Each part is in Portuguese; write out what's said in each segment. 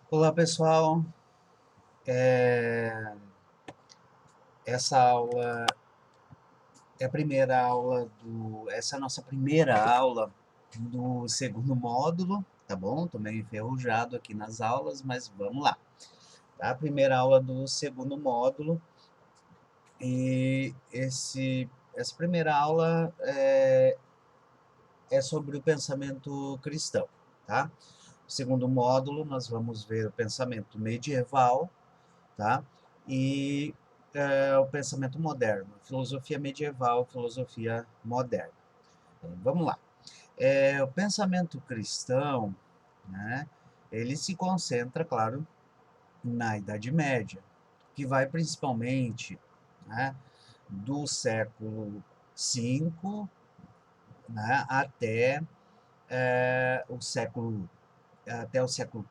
Olá pessoal, É, essa aula é a primeira aula essa é a nossa primeira aula do segundo módulo, tá bom? Tô meio enferrujado aqui nas aulas, mas vamos lá. Tá? A primeira aula do segundo módulo e essa primeira aula é sobre o pensamento cristão, tá? O segundo módulo nós vamos ver o pensamento medieval, tá? E o pensamento moderno, filosofia medieval, filosofia moderna. Vamos lá. O pensamento cristão, né, ele se concentra, claro, na Idade Média, que vai principalmente, né, do século V, né, até o século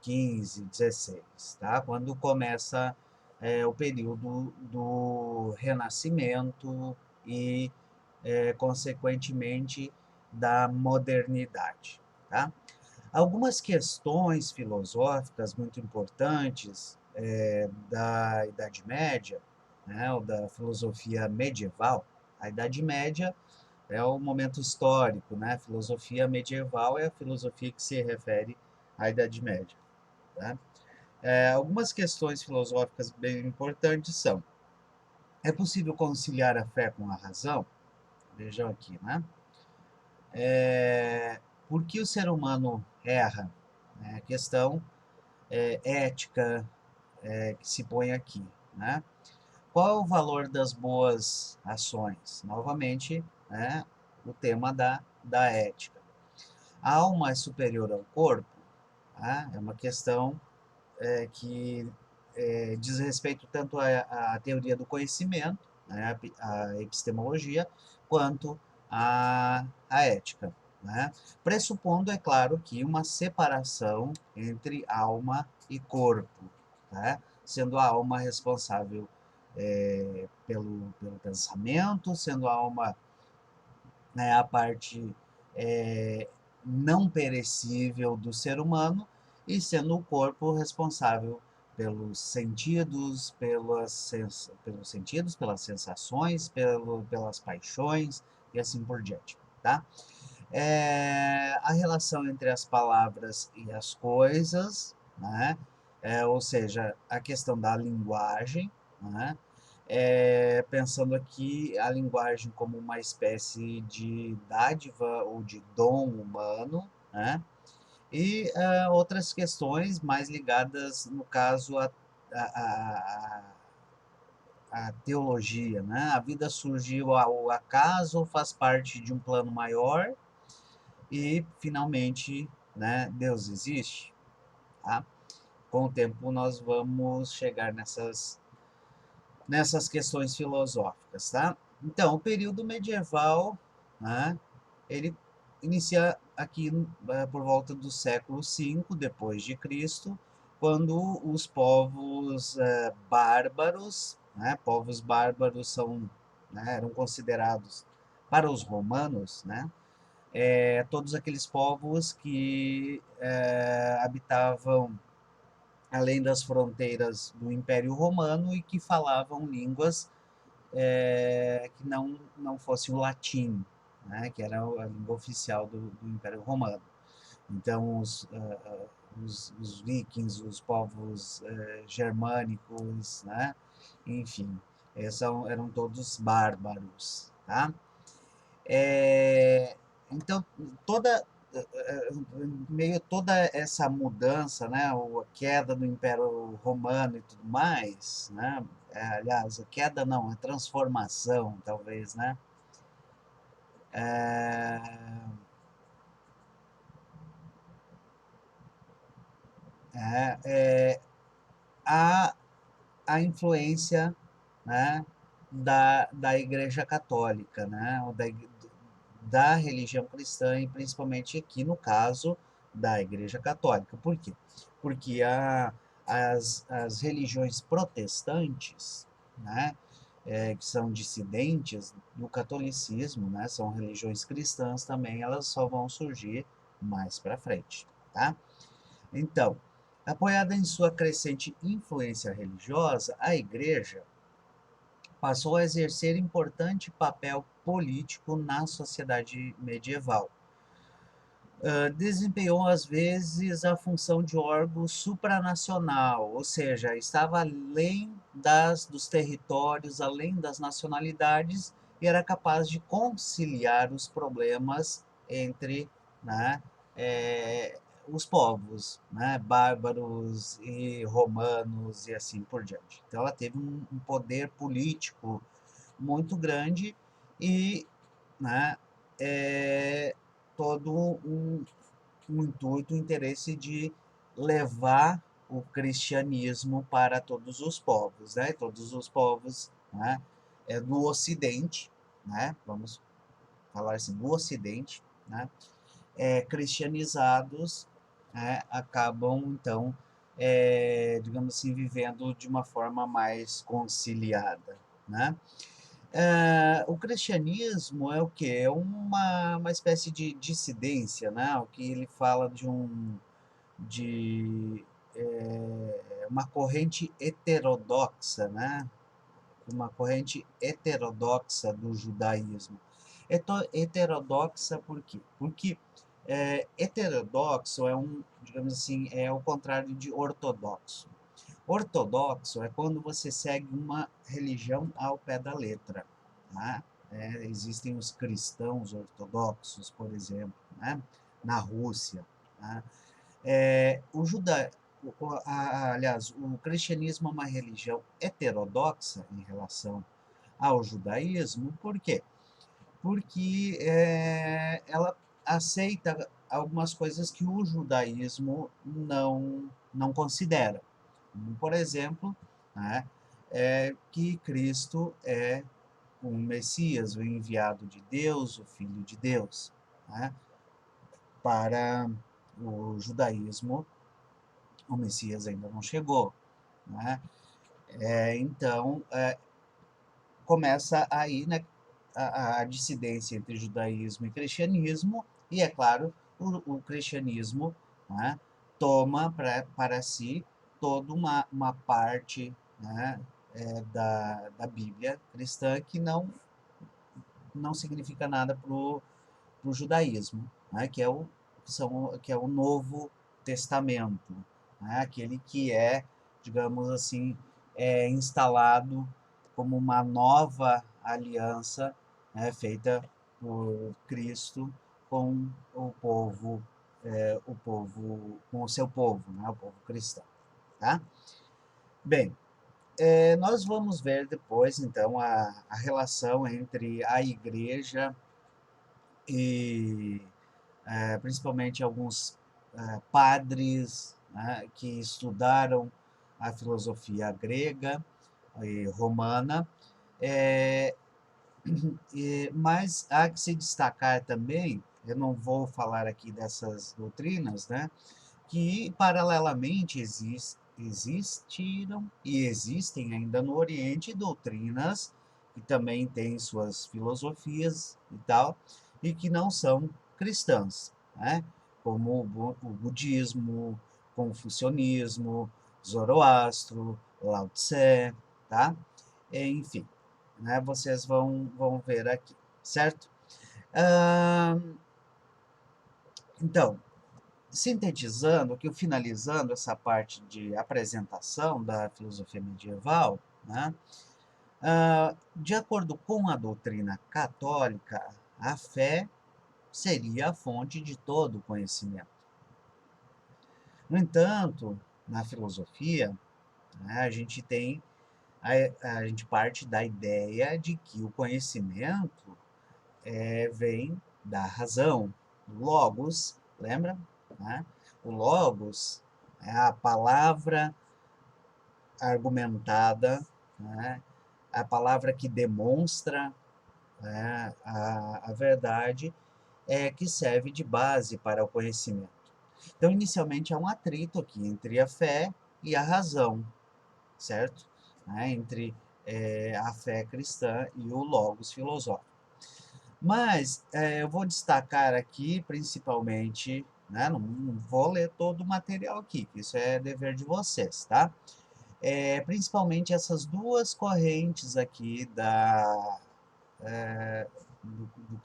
XV, XVI, tá? Quando começa o período do Renascimento e, consequentemente, da modernidade. Tá? Algumas questões filosóficas muito importantes da Idade Média, né, ou da filosofia medieval. A Idade Média é o momento histórico, né? Filosofia medieval é a filosofia que se refere à Idade Média. Tá? Algumas questões filosóficas bem importantes são: é possível conciliar a fé com a razão? Vejam aqui, né? Por que o ser humano erra? A questão ética que se põe aqui, né? Qual é o valor das boas ações? Novamente, né, o tema da ética. A alma é superior ao corpo? Tá? É uma questão que diz respeito tanto à teoria do conhecimento, né, a epistemologia, quanto à ética. Né? Pressupondo, é claro, que uma separação entre alma e corpo, né? Sendo a alma responsável pelo pensamento, sendo a alma, né, a parte é, não perecível do ser humano, e sendo o corpo responsável pelos sentidos, pelos sentidos, pelas sensações, pelas paixões e assim por diante. Tá? A relação entre as palavras e as coisas, né? Ou seja, a questão da linguagem, né? Pensando aqui a linguagem como uma espécie de dádiva ou de dom humano, né? E outras questões mais ligadas, no caso, a, a teologia, né? A vida surgiu ao acaso ou faz parte de um plano maior? E, finalmente, né, Deus existe? Tá? Com o tempo nós vamos chegar nessas questões filosóficas, tá? Então, o período medieval, né, ele inicia aqui por volta do século V depois de Cristo, quando os povos bárbaros, né, povos bárbaros eram considerados para os romanos, né, todos aqueles povos que habitavam além das fronteiras do Império Romano e que falavam línguas que não fosse o latim, né, que era a língua oficial do Império Romano. Então, os vikings, os povos germânicos, né, enfim, eram todos bárbaros. Tá? É, então, toda, meio toda essa mudança, né, a queda do Império Romano e tudo mais, né, aliás, a queda não, a transformação, talvez, né, é, é, é, a, a influência, né, da Igreja Católica, né, ou da religião cristã e principalmente aqui no caso da Igreja Católica. Por quê? Porque as religiões protestantes, né, que são dissidentes do catolicismo, né, são religiões cristãs também, elas só vão surgir mais para frente, tá? Então, Apoiada em sua crescente influência religiosa, a Igreja passou a exercer importante papel político na sociedade medieval. Desempenhou, às vezes, a função de órgão supranacional, ou seja, estava além dos territórios, além das nacionalidades, e era capaz de conciliar os problemas entre, né, eh, os povos, né, bárbaros e romanos e assim por diante. Então, ela teve um poder político muito grande e, né, é, todo um intuito, um interesse de levar o cristianismo para todos os povos, né? Todos os povos, né? Do Ocidente, né? Vamos falar assim, do Ocidente, né? Cristianizados, né? Acabam então, digamos assim, vivendo de uma forma mais conciliada, né? O cristianismo é o quê? É uma espécie de dissidência, né? O que ele fala de uma corrente heterodoxa, né? Uma corrente heterodoxa do judaísmo. Heterodoxa por quê? Porque heterodoxo digamos assim, é o contrário de ortodoxo. Ortodoxo é quando você segue uma religião ao pé da letra. Né? Existem os cristãos ortodoxos, por exemplo, né? Na Rússia. Né? O juda... Aliás, o cristianismo é uma religião heterodoxa em relação ao judaísmo, por quê? Porque ela aceita algumas coisas que o judaísmo não considera. Como, por exemplo, né, que Cristo é o Messias, o enviado de Deus, o Filho de Deus. Né? Para o judaísmo, o Messias ainda não chegou. Né? Então, começa aí, né, a dissidência entre judaísmo e cristianismo, e, é claro, o cristianismo, né, toma para si toda uma parte, né, da Bíblia cristã que não significa nada para o judaísmo, né, que é o Novo Testamento, né, aquele que digamos assim, instalado como uma nova aliança, né, feita por Cristo com com o seu povo, né, o povo cristão, tá? Bem, nós vamos ver depois, então, a relação entre a igreja e principalmente alguns padres, né, que estudaram a filosofia grega e romana, é, mas há que se destacar também, eu não vou falar aqui dessas doutrinas, né, que paralelamente existiram e existem ainda no Oriente doutrinas que também têm suas filosofias e tal, e que não são cristãs, né? Como o budismo, confucionismo, Zoroastro, Lao Tse, tá? Enfim, né? Vocês vão ver aqui, certo? Ah, então, sintetizando, aqui finalizando essa parte de apresentação da filosofia medieval, né? De acordo com a doutrina católica, a fé seria a fonte de todo o conhecimento. No entanto, na filosofia, né, a gente parte da ideia de que o conhecimento vem da razão, logos, lembra? Né? O logos é a palavra argumentada, né? A palavra que demonstra, né, a verdade, que serve de base para o conhecimento. Então, inicialmente, há um atrito aqui entre a fé e a razão, certo? Né? Entre a fé cristã e o logos filosófico. Mas eu vou destacar aqui, principalmente, né? Não vou ler todo o material aqui, que isso é dever de vocês, tá? Principalmente essas duas correntes aqui é, do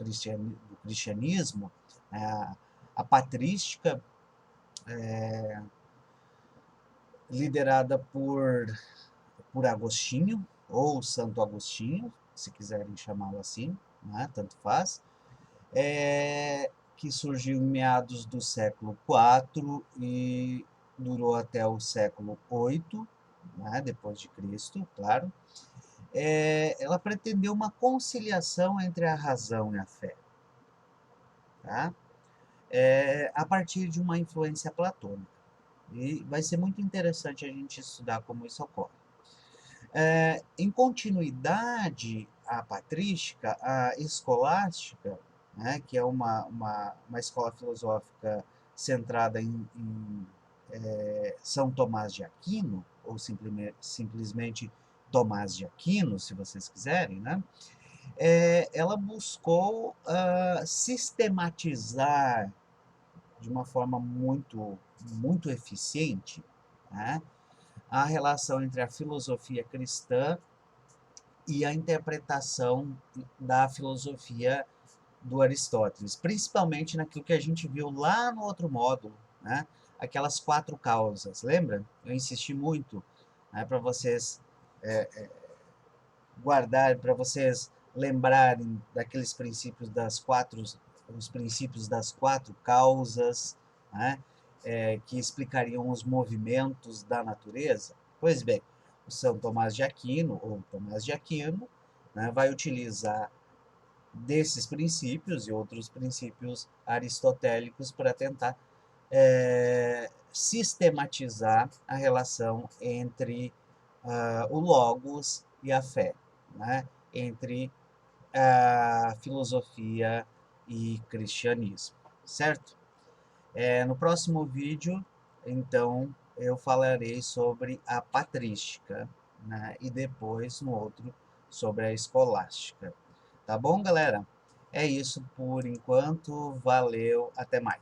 cristianismo, a, a patrística, liderada por Agostinho, ou Santo Agostinho, se quiserem chamá-lo assim, né? Tanto faz, que surgiu em meados do século IV e durou até o século VIII, né? Depois de Cristo, claro. Ela pretendeu uma conciliação entre a razão e a fé, tá? A partir de uma influência platônica. E vai ser muito interessante a gente estudar como isso ocorre. Em continuidade à patrística, a escolástica, né, que é uma escola filosófica centrada em São Tomás de Aquino, ou simplesmente Tomás de Aquino, se vocês quiserem, né? Ela buscou sistematizar de uma forma muito eficiente, né, a relação entre a filosofia cristã e a interpretação da filosofia do Aristóteles, principalmente naquilo que a gente viu lá no outro módulo, né? Aquelas 4 causas, lembra? Eu insisti muito, né, para vocês guardar, para vocês lembrarem daqueles princípios os princípios das 4 causas, né? Que explicariam os movimentos da natureza. Pois bem, o São Tomás de Aquino, ou Tomás de Aquino, né, vai utilizar desses princípios e outros princípios aristotélicos para tentar sistematizar a relação entre o logos e a fé, né? Entre a filosofia e cristianismo, certo? No próximo vídeo, então, eu falarei sobre a patrística, né? E depois, no outro, sobre a escolástica. Tá bom, galera? É isso por enquanto. Valeu, até mais.